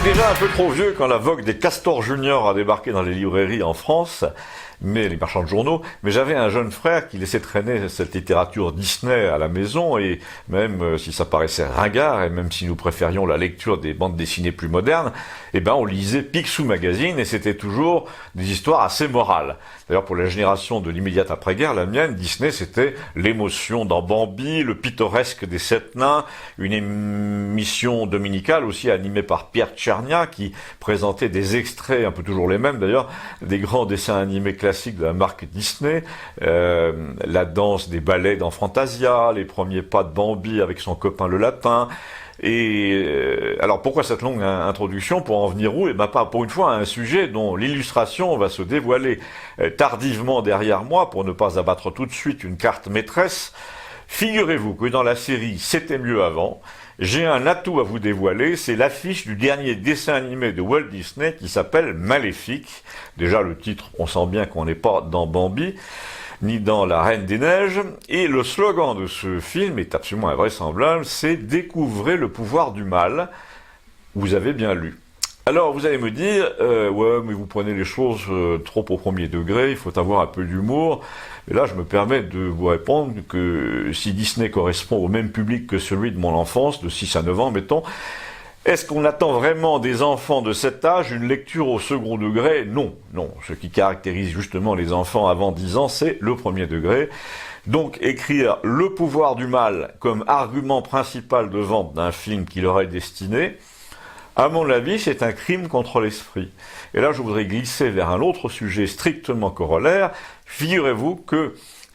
déjà un peu trop vieux quand la vogue des Castors Junior a débarqué dans les librairies en France, mais les marchands de journaux. Mais j'avais un jeune frère qui laissait traîner cette littérature Disney à la maison, et même si ça paraissait ringard, et même si nous préférions la lecture des bandes dessinées plus modernes, eh ben on lisait Picsou Magazine, et c'était toujours des histoires assez morales. D'ailleurs, pour la génération de l'immédiate après-guerre, la mienne, Disney, c'était l'émotion dans Bambi, le pittoresque des Sept Nains, une émission dominicale aussi animée par Pierre Tchernia, qui présentait des extraits, un peu toujours les mêmes d'ailleurs, des grands dessins animés classiques de la marque Disney, la danse des ballets dans Fantasia, les premiers pas de Bambi avec son copain le lapin. Et alors pourquoi cette longue introduction? Pour en venir où? Eh ben pas pour une fois à un sujet dont l'illustration va se dévoiler tardivement derrière moi pour ne pas abattre tout de suite une carte maîtresse. Figurez-vous que dans la série C'était mieux avant, j'ai un atout à vous dévoiler, c'est l'affiche du dernier dessin animé de Walt Disney qui s'appelle Maléfique. Déjà le titre, on sent bien qu'on n'est pas dans Bambi, ni dans La Reine des Neiges, et le slogan de ce film est absolument invraisemblable, c'est « Découvrez le pouvoir du mal ». Vous avez bien lu. Alors vous allez me dire, ouais mais vous prenez les choses trop au premier degré, il faut avoir un peu d'humour. Et là je me permets de vous répondre que si Disney correspond au même public que celui de mon enfance, de 6 à 9 ans mettons, est-ce qu'on attend vraiment des enfants de cet âge une lecture au second degré? Non, non. Ce qui caractérise justement les enfants avant 10 ans, c'est le premier degré. Donc écrire le pouvoir du mal comme argument principal de vente d'un film qui leur est destiné, à mon avis, c'est un crime contre l'esprit. Et là, je voudrais glisser vers un autre sujet strictement corollaire. Figurez-vous que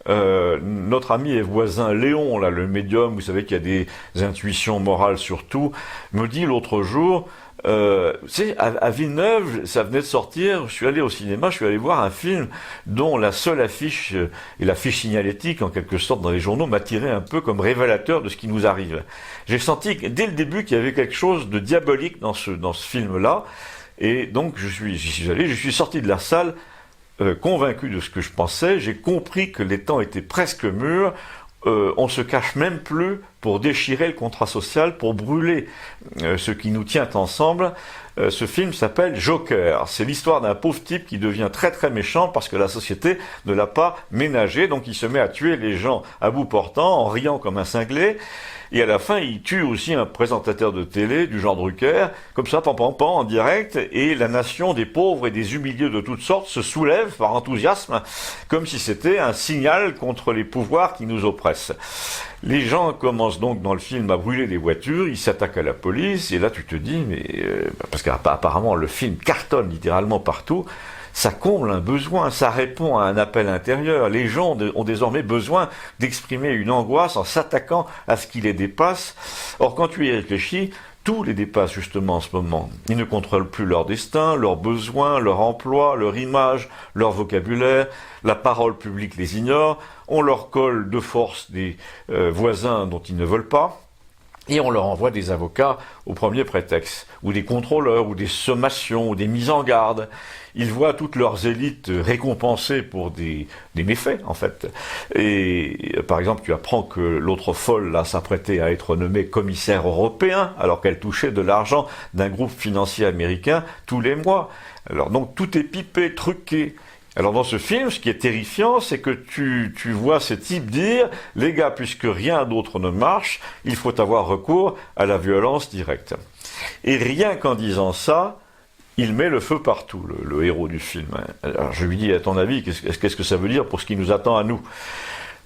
notre ami et voisin Léon, là, le médium, vous savez qu'il y a des intuitions morales sur tout, me dit l'autre jour, à Villeneuve, ça venait de sortir, je suis allé au cinéma, je suis allé voir un film dont la seule affiche, et l'affiche signalétique en quelque sorte dans les journaux, m'a tiré un peu comme révélateur de ce qui nous arrive. J'ai senti dès le début qu'il y avait quelque chose de diabolique dans ce film-là, et donc j'y suis allé, je suis sorti de la salle convaincu de ce que je pensais, j'ai compris que les temps étaient presque mûrs, on se cache même plus pour déchirer le contrat social, pour brûler ce qui nous tient ensemble. Ce film s'appelle Joker. C'est l'histoire d'un pauvre type qui devient très très méchant parce que la société ne l'a pas ménagé, donc il se met à tuer les gens à bout portant en riant comme un cinglé. Et à la fin, il tue aussi un présentateur de télé du genre Drucker, comme ça, en direct, et la nation des pauvres et des humiliés de toutes sortes se soulève par enthousiasme, comme si c'était un signal contre les pouvoirs qui nous oppressent. Les gens commencent donc dans le film à brûler des voitures, ils s'attaquent à la police, et là tu te dis, parce qu'apparemment le film cartonne littéralement partout, ça comble un besoin, ça répond à un appel intérieur. Les gens ont désormais besoin d'exprimer une angoisse en s'attaquant à ce qui les dépasse. Or, quand tu y réfléchis, tout les dépasse justement en ce moment. Ils ne contrôlent plus leur destin, leurs besoins, leur emploi, leur image, leur vocabulaire. La parole publique les ignore. On leur colle de force des voisins dont ils ne veulent pas. Et on leur envoie des avocats au premier prétexte, ou des contrôleurs, ou des sommations, ou des mises en garde. Ils voient toutes leurs élites récompensées pour des méfaits, en fait. Et par exemple, tu apprends que l'autre folle, là, s'apprêtait à être nommée commissaire européen, alors qu'elle touchait de l'argent d'un groupe financier américain tous les mois. Alors donc, tout est pipé, truqué. Alors dans ce film, ce qui est terrifiant, c'est que tu vois ces types dire « Les gars, puisque rien d'autre ne marche, il faut avoir recours à la violence directe. » Et rien qu'en disant ça, il met le feu partout, le héros du film. Alors je lui dis, à ton avis, qu'est-ce que ça veut dire pour ce qui nous attend à nous?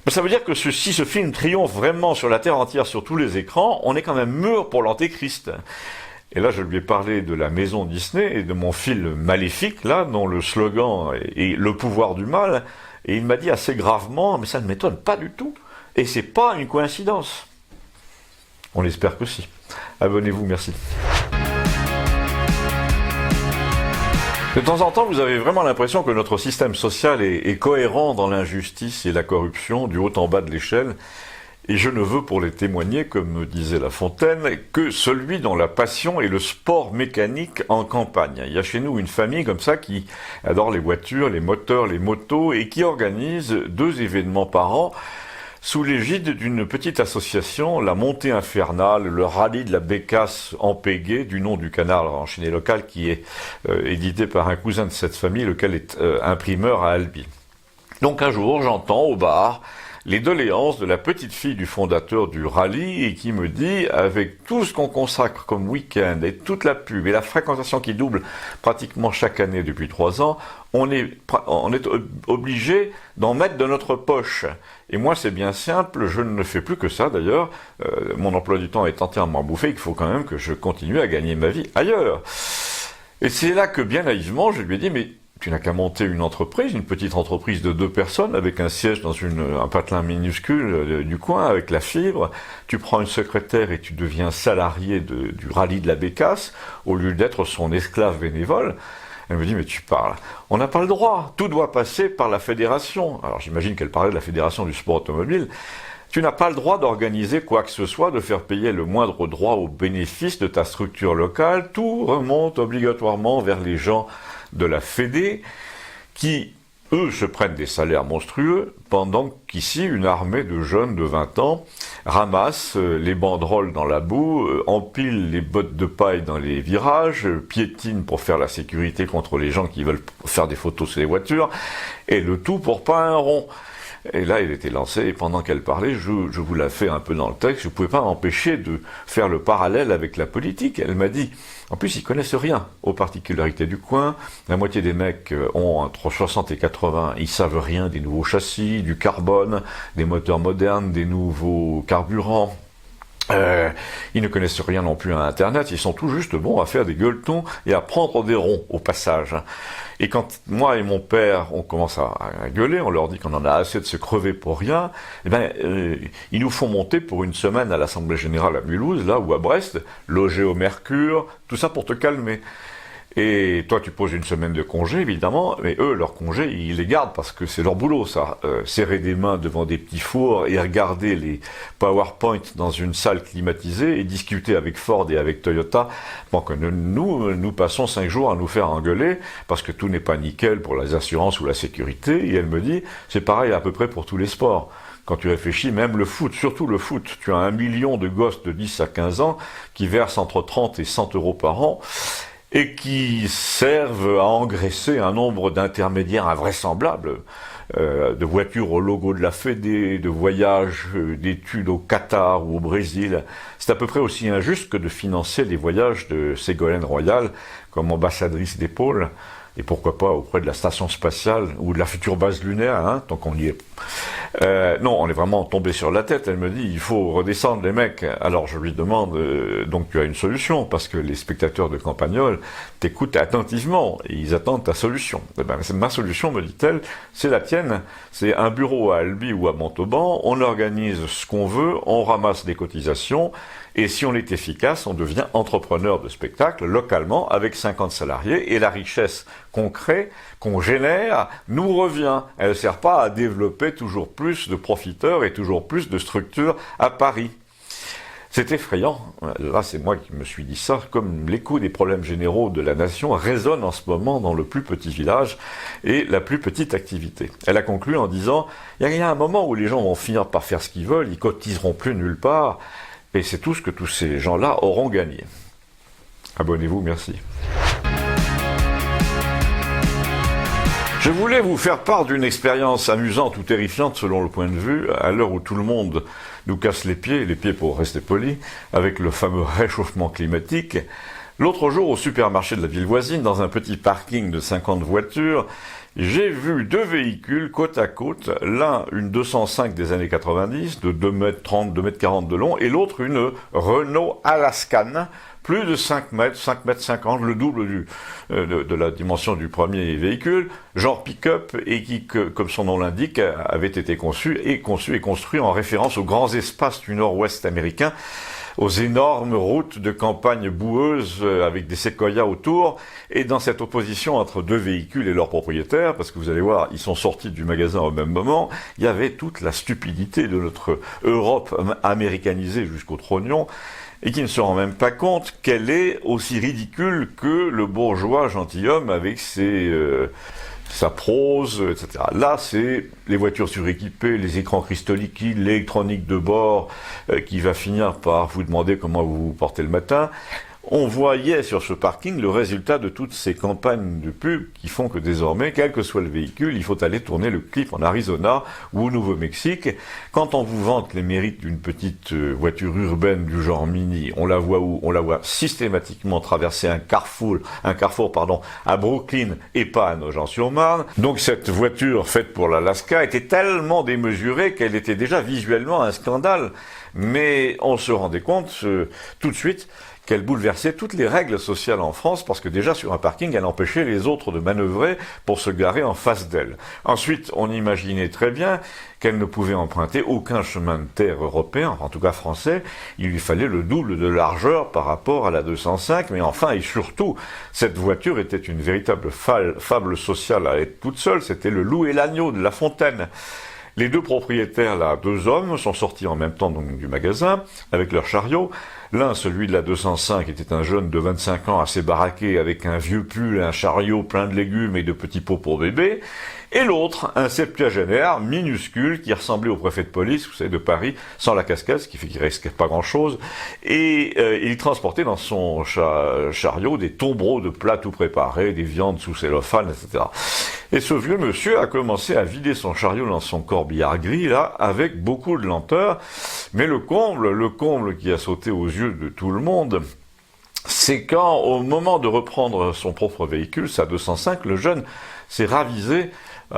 Ça veut dire que si ce film triomphe vraiment sur la terre entière, sur tous les écrans, on est quand même mûr pour l'antéchrist. Et là, je lui ai parlé de la maison Disney et de mon film Maléfique, là, dont le slogan est le pouvoir du mal. Et il m'a dit assez gravement, mais ça ne m'étonne pas du tout. Et c'est pas une coïncidence. On espère que si. Abonnez-vous, merci. De temps en temps, vous avez vraiment l'impression que notre système social est cohérent dans l'injustice et la corruption, du haut en bas de l'échelle. Et je ne veux pour les témoigner, comme me disait La Fontaine, que celui dont la passion est le sport mécanique en campagne. Il y a chez nous une famille comme ça qui adore les voitures, les moteurs, les motos et qui organise 2 événements par an. sous l'égide d'une petite association, la Montée Infernale, le rallye de la Bécasse en Pégué, du nom du canard enchaîné local, qui est édité par un cousin de cette famille, lequel est imprimeur à Albi. Donc un jour, j'entends au bar les doléances de la petite fille du fondateur du rallye et qui me dit, avec tout ce qu'on consacre comme week-end et toute la pub et la fréquentation qui double pratiquement chaque année depuis 3 ans, on est obligé d'en mettre de notre poche. Et moi, c'est bien simple, je ne fais plus que ça d'ailleurs. Mon emploi du temps est entièrement bouffé, il faut quand même que je continue à gagner ma vie ailleurs. Et c'est là que, bien naïvement, je lui ai dit, mais tu n'as qu'à monter une entreprise, une petite entreprise de 2 personnes avec un siège dans un patelin minuscule du coin avec la fibre. Tu prends une secrétaire et tu deviens salarié du rallye de la Bécasse au lieu d'être son esclave bénévole. Elle me dit, mais tu parles. On n'a pas le droit. Tout doit passer par la fédération. Alors j'imagine qu'elle parlait de la fédération du sport automobile. Tu n'as pas le droit d'organiser quoi que ce soit, de faire payer le moindre droit au bénéfice de ta structure locale. Tout remonte obligatoirement vers les gens de la Fédé, qui, eux, se prennent des salaires monstrueux, pendant qu'ici, une armée de jeunes de 20 ans ramasse les banderoles dans la boue, empile les bottes de paille dans les virages, piétine pour faire la sécurité contre les gens qui veulent faire des photos sur les voitures, et le tout pour pas un rond. Et là, elle était lancée, et pendant qu'elle parlait, je vous la fais un peu dans le texte, je ne pouvais pas m'empêcher de faire le parallèle avec la politique. Elle m'a dit, en plus, ils connaissent rien aux particularités du coin. La moitié des mecs ont entre 60 et 80, ils savent rien des nouveaux châssis, du carbone, des moteurs modernes, des nouveaux carburants. Ils ne connaissent rien non plus à Internet, ils sont tout juste bons à faire des gueuletons et à prendre des ronds au passage. Et quand moi et mon père, on commence à gueuler, on leur dit qu'on en a assez de se crever pour rien, eh ben, ils nous font monter pour une semaine à l'Assemblée Générale à Mulhouse, là, ou à Brest, loger au Mercure, tout ça pour te calmer. Et toi, tu poses une semaine de congé, évidemment, mais eux, leur congé, ils les gardent parce que c'est leur boulot, ça. Serrer des mains devant des petits fours et regarder les PowerPoint dans une salle climatisée et discuter avec Ford et avec Toyota. Bon, que nous passons 5 jours à nous faire engueuler parce que tout n'est pas nickel pour les assurances ou la sécurité. Et elle me dit, c'est pareil à peu près pour tous les sports. Quand tu réfléchis, même le foot, surtout le foot, tu as 1 million de gosses de 10 à 15 ans qui versent entre 30 et 100 euros par an et qui servent à engraisser un nombre d'intermédiaires invraisemblables, de voitures au logo de la Fédé, de voyages, d'études au Qatar ou au Brésil. C'est à peu près aussi injuste que de financer les voyages de Ségolène Royal comme ambassadrice des pôles, et pourquoi pas auprès de la station spatiale ou de la future base lunaire, hein, tant qu'on y est. Non, on est vraiment tombé sur la tête. Elle me dit, il faut redescendre les mecs. Alors je lui demande, donc tu as une solution, parce que les spectateurs de Campagnol t'écoutent attentivement, et ils attendent ta solution. Eh ben, ma solution, me dit-elle, c'est la tienne. C'est un bureau à Albi ou à Montauban, on organise ce qu'on veut, on ramasse des cotisations, et si on est efficace, on devient entrepreneur de spectacle localement avec 50 salariés, et la richesse qu'on crée, qu'on génère, nous revient. Elle ne sert pas à développer toujours plus de profiteurs et toujours plus de structures à Paris. C'est effrayant. Là, c'est moi qui me suis dit ça, comme l'écho des problèmes généraux de la nation résonne en ce moment dans le plus petit village et la plus petite activité. Elle a conclu en disant, il y a un moment où les gens vont finir par faire ce qu'ils veulent, ils cotiseront plus nulle part, et c'est tout ce que tous ces gens-là auront gagné. Abonnez-vous, merci. Je voulais vous faire part d'une expérience amusante ou terrifiante selon le point de vue, à l'heure où tout le monde nous casse les pieds pour rester poli, avec le fameux réchauffement climatique. L'autre jour, au supermarché de la ville voisine, dans un petit parking de 50 voitures, j'ai vu 2 véhicules côte à côte, l'un une 205 des années 90, de 2,30 m, 2,40 m de long, et l'autre une Renault Alaskan, plus de 5 mètres, 5 mètres 50, le double de la dimension du premier véhicule, genre pick-up, et qui, comme son nom l'indique, avait été conçu et construit en référence aux grands espaces du nord-ouest américain, aux énormes routes de campagne boueuses avec des séquoias autour, et dans cette opposition entre 2 véhicules et leurs propriétaires, parce que vous allez voir, ils sont sortis du magasin au même moment, il y avait toute la stupidité de notre Europe américanisée jusqu'au trognon, et qui ne se rend même pas compte qu'elle est aussi ridicule que le bourgeois gentilhomme avec ses sa prose, etc. Là, c'est les voitures suréquipées, les écrans cristaux liquides, l'électronique de bord qui va finir par vous demander comment vous vous portez le matin. On voyait sur ce parking le résultat de toutes ces campagnes de pub qui font que désormais, quel que soit le véhicule, il faut aller tourner le clip en Arizona ou au Nouveau-Mexique. Quand on vous vante les mérites d'une petite voiture urbaine du genre Mini, on la voit où? On la voit systématiquement traverser un carrefour, à Brooklyn et pas à Nogent-sur-Marne. Donc cette voiture faite pour l'Alaska était tellement démesurée qu'elle était déjà visuellement un scandale. Mais on se rendait compte tout de suite qu'elle bouleversait toutes les règles sociales en France, parce que déjà sur un parking, elle empêchait les autres de manœuvrer pour se garer en face d'elle. Ensuite, on imaginait très bien qu'elle ne pouvait emprunter aucun chemin de terre européen, en tout cas français. Il lui fallait le double de largeur par rapport à la 205, mais enfin et surtout, cette voiture était une véritable fable sociale à elle toute seule. C'était le loup et l'agneau de La Fontaine. Les deux propriétaires, là, deux hommes, sont sortis en même temps donc, du magasin, avec leur chariot. L'un, celui de la 205, était un jeune de 25 ans assez baraqué, avec un vieux pull, un chariot plein de légumes et de petits pots pour bébé. Et l'autre, un septuagénaire minuscule qui ressemblait au préfet de police, vous savez, de Paris, sans la casquette, ce qui fait qu'il risquait pas grand-chose. Et il transportait dans son chariot des tombereaux de plats tout préparés, des viandes sous cellophane, etc. Et ce vieux monsieur a commencé à vider son chariot dans son corbillard gris, là, avec beaucoup de lenteur. Mais le comble qui a sauté aux yeux de tout le monde, c'est quand, au moment de reprendre son propre véhicule, sa 205, le jeune s'est ravisé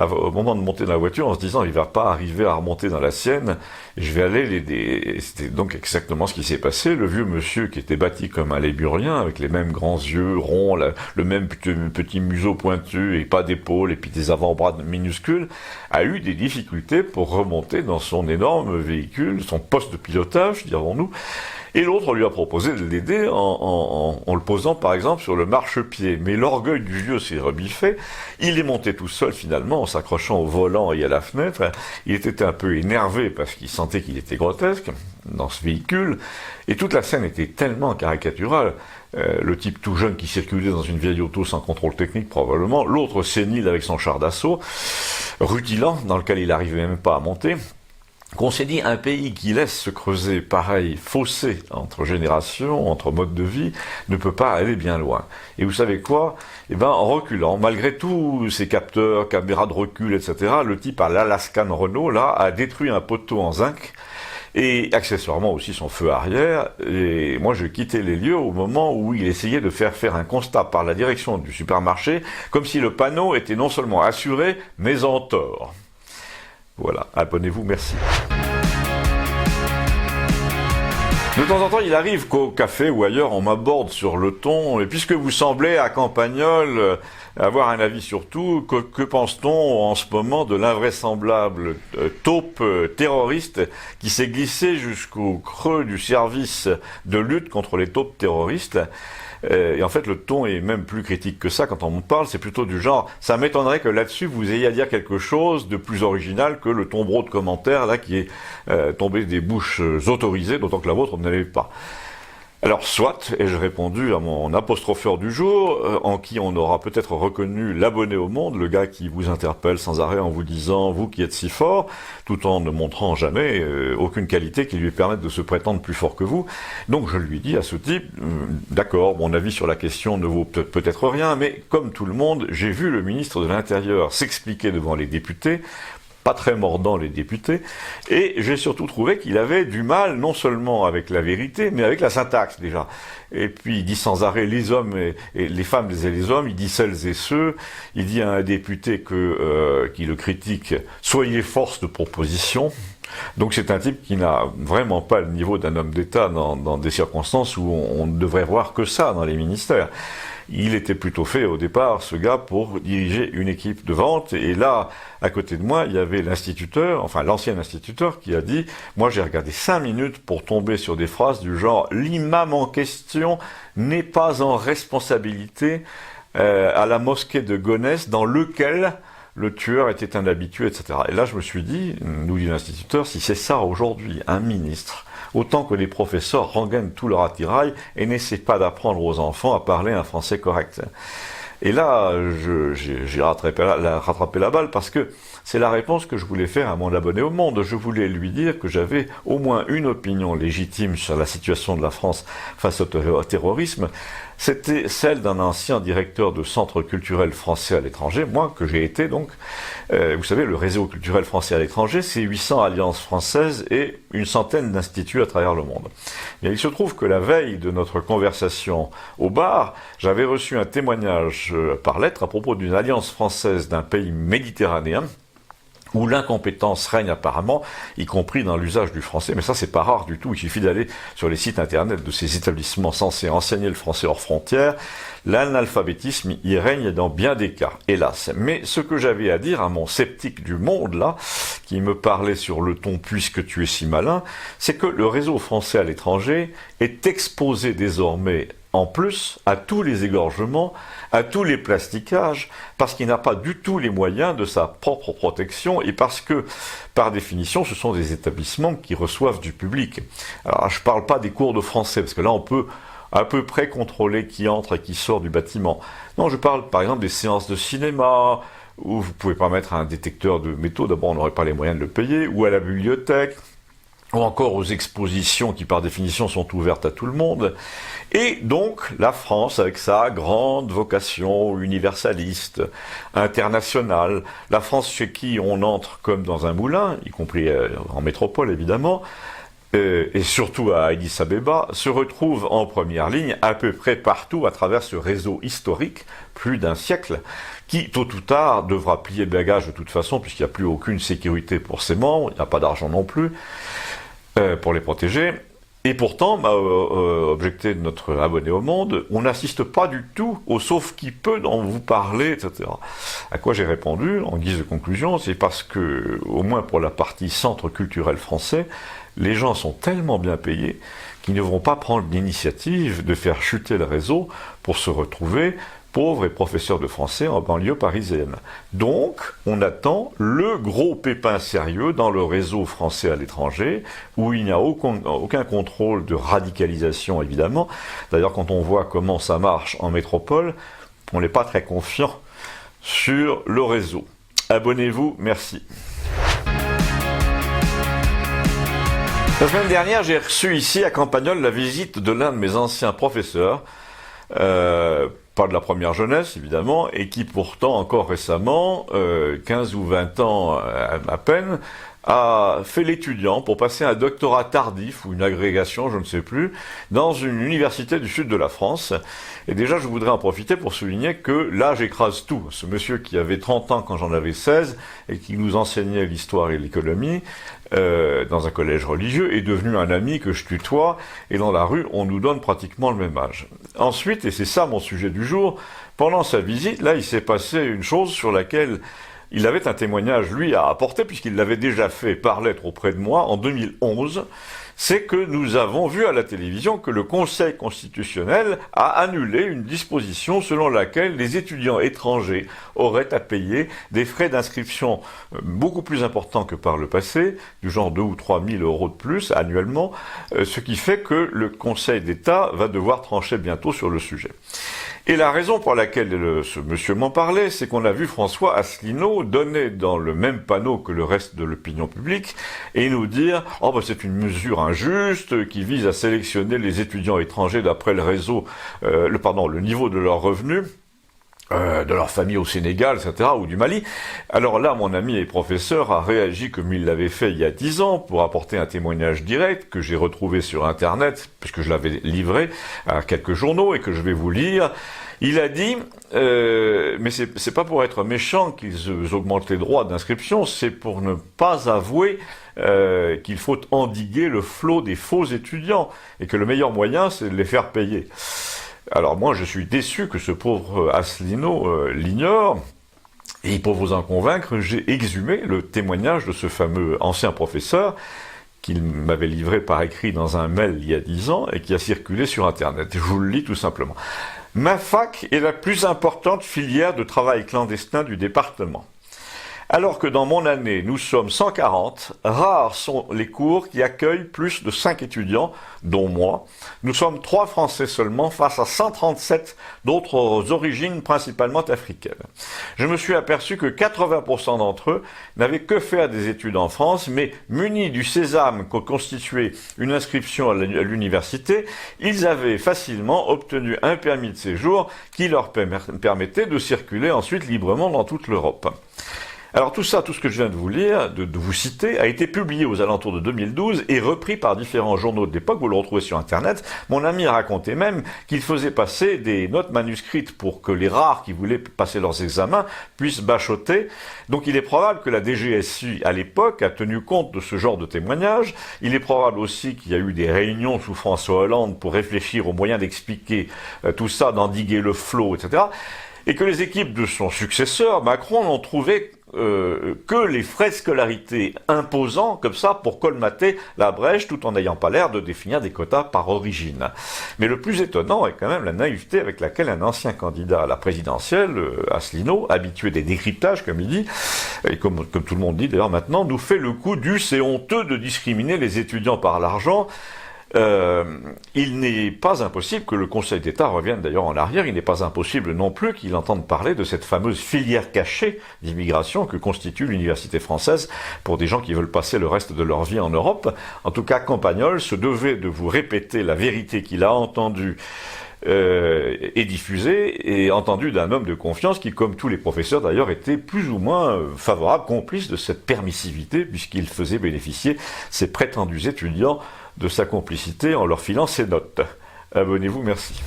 au moment de monter dans la voiture en se disant il va pas arriver à remonter dans la sienne, je vais aller l'aider. Et c'était donc exactement ce qui s'est passé. Le vieux monsieur qui était bâti comme un lémurien, avec les mêmes grands yeux ronds, le même petit museau pointu et pas d'épaules et puis des avant-bras minuscules, a eu des difficultés pour remonter dans son énorme véhicule, son poste de pilotage, dirons-nous. Et l'autre lui a proposé de l'aider en le posant par exemple sur le marchepied. Mais l'orgueil du vieux s'est rebiffé. Il est monté tout seul finalement en s'accrochant au volant et à la fenêtre. Il était un peu énervé parce qu'il sentait qu'il était grotesque dans ce véhicule. Et toute la scène était tellement caricaturale. Le type tout jeune qui circulait dans une vieille auto sans contrôle technique probablement. L'autre sénile avec son char d'assaut, rutilant, dans lequel il n'arrivait même pas à monter. Qu'on s'est dit, un pays qui laisse se creuser pareil fossé entre générations, entre modes de vie, ne peut pas aller bien loin. Et vous savez quoi? Eh ben, en reculant, malgré tous ces capteurs, caméras de recul, etc., le type à l'Alaskan Renault, là, a détruit un poteau en zinc, et accessoirement aussi son feu arrière. Et moi, je quittais les lieux au moment où il essayait de faire un constat par la direction du supermarché, comme si le panneau était non seulement assuré, mais en tort. Voilà, abonnez-vous, merci. De temps en temps, il arrive qu'au café ou ailleurs, on m'aborde sur le ton, et puisque vous semblez, à Campagnol, avoir un avis sur tout, que pense-t-on en ce moment de l'invraisemblable taupe terroriste qui s'est glissé jusqu'au creux du service de lutte contre les taupes terroristes? Et en fait, le ton est même plus critique que ça quand on me parle. C'est plutôt du genre, ça m'étonnerait que là-dessus vous ayez à dire quelque chose de plus original que le tombereau de commentaires là qui est tombé des bouches autorisées, d'autant que la vôtre ne l'avait pas. Alors, soit, ai-je répondu à mon apostropheur du jour, en qui on aura peut-être reconnu l'abonné au monde, le gars qui vous interpelle sans arrêt en vous disant « vous qui êtes si fort », tout en ne montrant jamais aucune qualité qui lui permette de se prétendre plus fort que vous. Donc je lui dis à ce type « d'accord, mon avis sur la question ne vaut peut-être rien, mais comme tout le monde, j'ai vu le ministre de l'Intérieur s'expliquer devant les députés, pas très mordant les députés, et j'ai surtout trouvé qu'il avait du mal non seulement avec la vérité, mais avec la syntaxe déjà. Et puis il dit sans arrêt les hommes et les femmes et les hommes, il dit celles et ceux, il dit à un député qui le critique, soyez force de proposition. Donc c'est un type qui n'a vraiment pas le niveau d'un homme d'État dans des circonstances où on ne devrait voir que ça dans les ministères. Il était plutôt fait au départ, ce gars, pour diriger une équipe de vente. Et là, à côté de moi, il y avait l'instituteur, enfin l'ancien instituteur, qui a dit « Moi, j'ai regardé 5 minutes pour tomber sur des phrases du genre « L'imam en question n'est pas en responsabilité à la mosquée de Gonesse dans lequel le tueur était un habitué, etc. » Et là, je me suis dit, nous dit l'instituteur, si c'est ça aujourd'hui, un ministre, autant que les professeurs rengainent tout leur attirail et n'essaient pas d'apprendre aux enfants à parler un français correct. Et là, j'ai rattrapé la balle parce que c'est la réponse que je voulais faire à mon abonné au Monde. Je voulais lui dire que j'avais au moins une opinion légitime sur la situation de la France face au terrorisme. C'était celle d'un ancien directeur de centre culturel français à l'étranger, moi que j'ai été donc. Vous savez, le réseau culturel français à l'étranger, c'est 800 alliances françaises et une centaine d'instituts à travers le monde. Et il se trouve que la veille de notre conversation au bar, j'avais reçu un témoignage par lettre à propos d'une alliance française d'un pays méditerranéen, où l'incompétence règne apparemment, y compris dans l'usage du français. Mais ça, c'est pas rare du tout. Il suffit d'aller sur les sites internet de ces établissements censés enseigner le français hors frontières. L'analphabétisme y règne dans bien des cas, hélas. Mais ce que j'avais à dire à mon sceptique du monde, là, qui me parlait sur le ton « puisque tu es si malin », c'est que le réseau français à l'étranger est exposé désormais en plus à tous les égorgements, à tous les plastiquages, parce qu'il n'a pas du tout les moyens de sa propre protection et parce que, par définition, ce sont des établissements qui reçoivent du public. Alors, je ne parle pas des cours de français, parce que là, on peut à peu près contrôler qui entre et qui sort du bâtiment. Non, je parle par exemple des séances de cinéma, où vous ne pouvez pas mettre un détecteur de métaux, d'abord on n'aurait pas les moyens de le payer, ou à la bibliothèque, ou encore aux expositions qui par définition sont ouvertes à tout le monde. Et donc la France, avec sa grande vocation universaliste, internationale, la France chez qui on entre comme dans un moulin, y compris en métropole évidemment, et surtout à Addis Abeba, se retrouve en première ligne à peu près partout à travers ce réseau historique, plus d'un siècle, qui tôt ou tard devra plier bagage de toute façon, puisqu'il n'y a plus aucune sécurité pour ses membres, il n'y a pas d'argent non plus, pour les protéger. Et pourtant, objecté de notre abonné au Monde, on n'assiste pas du tout au sauf-qui-peut dont vous parlez, etc. À quoi j'ai répondu, en guise de conclusion, c'est parce que, au moins pour la partie centre culturel français, les gens sont tellement bien payés qu'ils ne vont pas prendre l'initiative de faire chuter le réseau pour se retrouver pauvres et professeurs de français en banlieue parisienne. Donc, on attend le gros pépin sérieux dans le réseau français à l'étranger, où il n'y a aucun contrôle de radicalisation, évidemment. D'ailleurs, quand on voit comment ça marche en métropole, on n'est pas très confiant sur le réseau. Abonnez-vous, merci. La semaine dernière, j'ai reçu ici à Campagnol la visite de l'un de mes anciens professeurs, pas de la première jeunesse évidemment, et qui pourtant encore récemment, 15 ou 20 ans à peine, a fait l'étudiant pour passer un doctorat tardif ou une agrégation, je ne sais plus, dans une université du sud de la France. Et déjà, je voudrais en profiter pour souligner que l'âge écrase tout. Ce monsieur qui avait 30 ans quand j'en avais 16 et qui nous enseignait l'histoire et l'économie dans un collège religieux est devenu un ami que je tutoie, et dans la rue, on nous donne pratiquement le même âge. Ensuite, et c'est ça mon sujet du jour, pendant sa visite, là, il s'est passé une chose sur laquelle il avait un témoignage, lui, à apporter, puisqu'il l'avait déjà fait par lettre auprès de moi en 2011, c'est que nous avons vu à la télévision que le Conseil constitutionnel a annulé une disposition selon laquelle les étudiants étrangers auraient à payer des frais d'inscription beaucoup plus importants que par le passé, du genre 2 ou 3 000 euros de plus annuellement, ce qui fait que le Conseil d'État va devoir trancher bientôt sur le sujet. Et la raison pour laquelle ce monsieur m'en parlait, c'est qu'on a vu François Asselineau donner dans le même panneau que le reste de l'opinion publique et nous dire « Oh, c'est une mesure injuste qui vise à sélectionner les étudiants étrangers d'après le niveau de leurs revenus. » de leur famille au Sénégal, etc., ou du Mali. Alors là, mon ami et professeur a réagi comme il l'avait fait il y a 10 ans pour apporter un témoignage direct que j'ai retrouvé sur Internet, puisque je l'avais livré à quelques journaux et que je vais vous lire. Il a dit, mais c'est pas pour être méchant qu'ils augmentent les droits d'inscription, c'est pour ne pas avouer qu'il faut endiguer le flot des faux étudiants et que le meilleur moyen, c'est de les faire payer. Alors moi, je suis déçu que ce pauvre Asselineau l'ignore, et pour vous en convaincre, j'ai exhumé le témoignage de ce fameux ancien professeur qu'il m'avait livré par écrit dans un mail il y a 10 ans et qui a circulé sur Internet. Je vous le lis tout simplement. Ma fac est la plus importante filière de travail clandestin du département. Alors que dans mon année, nous sommes 140, rares sont les cours qui accueillent plus de 5 étudiants, dont moi. Nous sommes 3 Français seulement face à 137 d'autres origines principalement africaines. Je me suis aperçu que 80% d'entre eux n'avaient que faire des études en France, mais munis du sésame que constituait une inscription à l'université, ils avaient facilement obtenu un permis de séjour qui leur permettait de circuler ensuite librement dans toute l'Europe. Alors tout ça, tout ce que je viens de vous lire, de vous citer, a été publié aux alentours de 2012 et repris par différents journaux de l'époque. Vous le retrouvez sur Internet. Mon ami racontait même qu'il faisait passer des notes manuscrites pour que les rares qui voulaient passer leurs examens puissent bachoter. Donc il est probable que la DGSI, à l'époque, a tenu compte de ce genre de témoignages. Il est probable aussi qu'il y a eu des réunions sous François Hollande pour réfléchir aux moyens d'expliquer tout ça, d'endiguer le flot, etc. Et que les équipes de son successeur, Macron, n'ont trouvé que les frais de scolarité imposants, comme ça, pour colmater la brèche, tout en n'ayant pas l'air de définir des quotas par origine. Mais le plus étonnant est quand même la naïveté avec laquelle un ancien candidat à la présidentielle, Asselineau, habitué des décryptages, comme il dit, et comme tout le monde dit d'ailleurs maintenant, nous fait le coup du « c'est honteux de discriminer les étudiants par l'argent ». Il n'est pas impossible que le Conseil d'État revienne d'ailleurs en arrière, il n'est pas impossible non plus qu'il entende parler de cette fameuse filière cachée d'immigration que constitue l'université française pour des gens qui veulent passer le reste de leur vie en Europe. En tout cas, Campagnol se devait de vous répéter la vérité qu'il a entendue et diffusée et entendue d'un homme de confiance qui, comme tous les professeurs d'ailleurs, était plus ou moins favorable, complice de cette permissivité puisqu'il faisait bénéficier ses prétendus étudiants de sa complicité en leur filant ses notes. Abonnez-vous, merci.